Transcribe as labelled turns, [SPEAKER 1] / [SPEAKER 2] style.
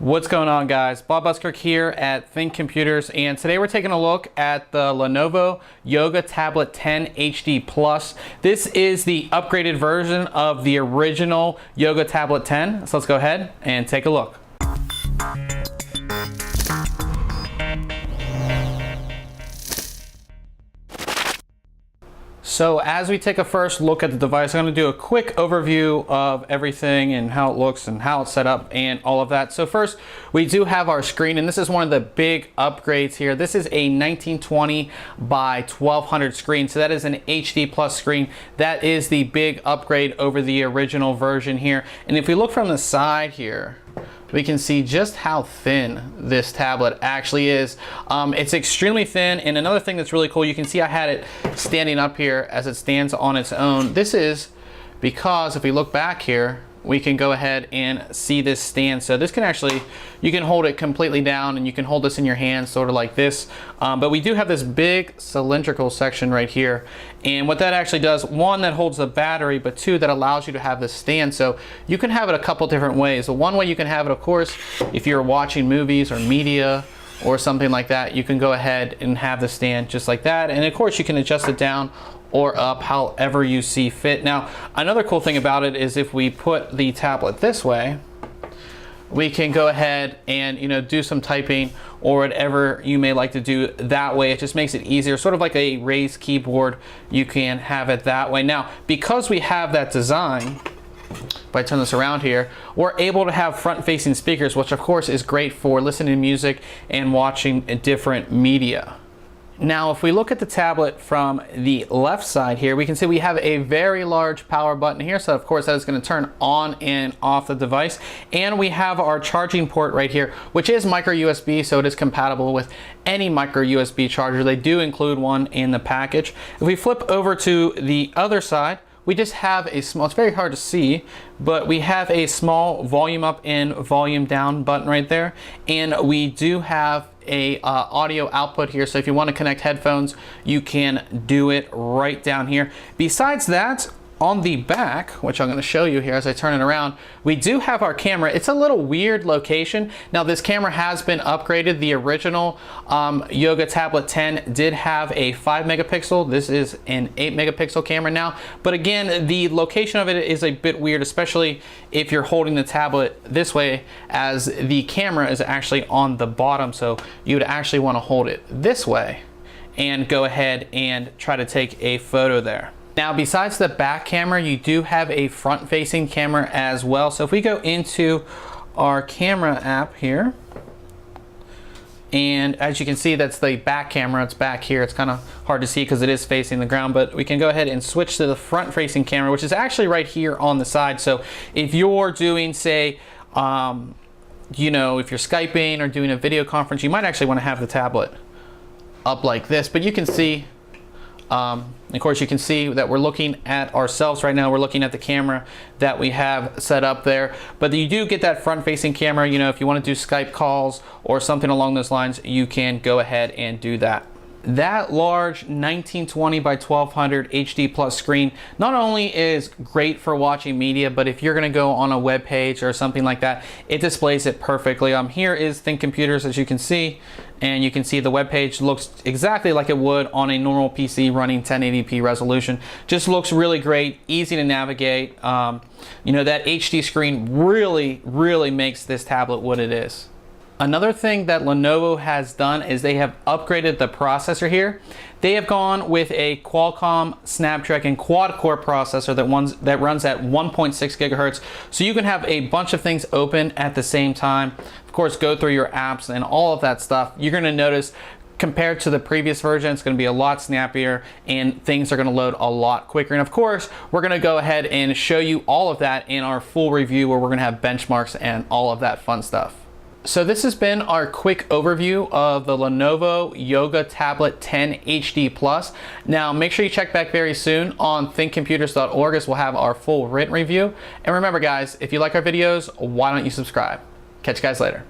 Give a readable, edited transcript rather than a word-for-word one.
[SPEAKER 1] What's going on, guys? Bob Buskirk here at ThinkComputers, and today we're taking a look at the Lenovo Yoga Tablet 10 HD Plus. This is the upgraded version of the original Yoga Tablet 10. So let's go ahead and take a look. So as we take a first look at the device, I'm going to do a quick overview of everything and how it looks and how it's set up and all of that. So first, we do have our screen, and this is one of the big upgrades here. This is a 1920 by 1200 screen, so that is an HD plus screen. That is the big upgrade over the original version here. And if we look from the side here, we can see just how thin this tablet actually is. It's extremely thin, and another thing that's really cool, you can see I had it standing up here as it stands on its own. This is because if we look back here, we can go ahead and see this stand. So this can actually, you can hold it completely down and you can hold this in your hand sort of like this. But we do have this big cylindrical section right here. And what that actually does, one, that holds the battery, but two, that allows you to have this stand. So you can have it a couple different ways. The one way you can have it, of course, if you're watching movies or media or something like that, you can go ahead and have the stand just like that. And of course you can adjust it down or up however you see fit. Now, another cool thing about it is if we put the tablet this way, we can go ahead and do some typing or whatever you may like to do that way. It just makes it easier, sort of like a raised keyboard. You can have it that way. Now, because we have that design, if I turn this around here, we're able to have front-facing speakers, which of course is great for listening to music and watching different media. Now, if we look at the tablet from the left side here, we can see we have a very large power button here. So of course that is going to turn on and off the device. And we have our charging port right here, which is micro USB, so it is compatible with any micro USB charger. They do include one in the package. If we flip over to the other side, we just have a small, it's very hard to see, but we have a small volume up and volume down button right there. And we do have a audio output here, so if you want to connect headphones, you can do it right down here. Besides that, on the back, which I'm going to show you here as I turn it around, we do have our camera. It's a little weird location. Now, this camera has been upgraded. The original Yoga Tablet 10 did have a 5 megapixel. This is an 8 megapixel camera now. But again, the location of it is a bit weird, especially if you're holding the tablet this way, as the camera is actually on the bottom. So you would actually want to hold it this way and go ahead and try to take a photo there. Now, besides the back camera, you do have a front-facing camera as well. So if we go into our camera app here, and as you can see, that's the back camera. It's back here. It's kind of hard to see because it is facing the ground, but we can go ahead and switch to the front-facing camera, which is actually right here on the side. So if you're doing, say, if you're Skyping or doing a video conference, you might actually want to have the tablet up like this, but you can see, of course, you can see that we're looking at ourselves right now. We're looking at the camera that we have set up there. But you do get that front-facing camera. If you want to do Skype calls or something along those lines, you can go ahead and do that. That large 1920 by 1200 HD plus screen not only is great for watching media, but if you're going to go on a web page or something like that, it displays it perfectly. Here is ThinkComputers, as you can see, and you can see the web page looks exactly like it would on a normal PC running 1080p resolution. Just looks really great, easy to navigate. That HD screen really makes this tablet what it is. Another thing that Lenovo has done is they have upgraded the processor here. They have gone with a Qualcomm Snapdragon quad-core processor that runs at 1.6 gigahertz. So you can have a bunch of things open at the same time. Of course, go through your apps and all of that stuff. You're going to notice, compared to the previous version, it's going to be a lot snappier and things are going to load a lot quicker. And of course, we're going to go ahead and show you all of that in our full review, where we're going to have benchmarks and all of that fun stuff. So this has been our quick overview of the Lenovo Yoga Tablet 10 HD Plus. Now, make sure you check back very soon on thinkcomputers.org, as we'll have our full written review. And remember, guys, if you like our videos, why don't you subscribe? Catch you guys later.